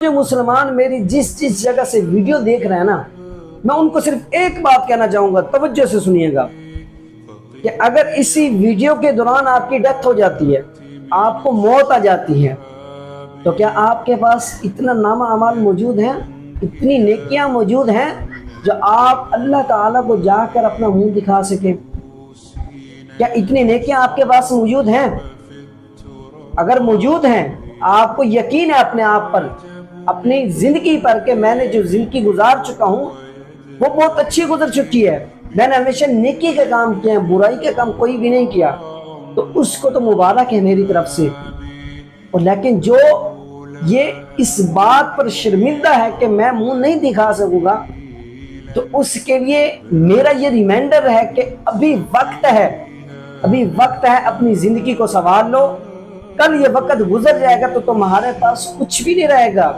جو مسلمان میری جس جگہ سے ویڈیو دیکھ رہے ہیں نا، میں ان کو صرف ایک بات کہنا چاہوں گا، توجہ سے سنیے گا، کہ اگر اسی ویڈیو کے دوران آپ کی ڈیتھ ہو جاتی ہے، آپ کو موت آ جاتی ہے، تو کیا آپ کے پاس اتنا نامہ اعمال موجود ہیں، اتنی نیکیاں موجود ہیں جو آپ اللہ تعالیٰ کو جا کر اپنا منہ دکھا سکیں؟ کیا اتنی نیکیاں آپ کے پاس موجود ہیں؟ اگر موجود ہیں، آپ کو یقین ہے اپنے آپ پر، اپنی زندگی پر، کہ میں نے جو زندگی گزار چکا ہوں وہ بہت اچھی گزر چکی ہے، میں نے ہمیشہ نیکی کے کام کیے ہیں، برائی کے کام کوئی بھی نہیں کیا، تو اس کو تو مبارک ہے میری طرف سے۔ اور لیکن جو یہ اس بات پر شرمندہ ہے کہ میں منہ نہیں دکھا سکوں گا، تو اس کے لیے میرا یہ ریمائنڈر ہے کہ ابھی وقت ہے، ابھی وقت ہے، اپنی زندگی کو سنوار لو، کل یہ وقت گزر جائے گا تو تمہارے پاس کچھ بھی نہیں رہے گا۔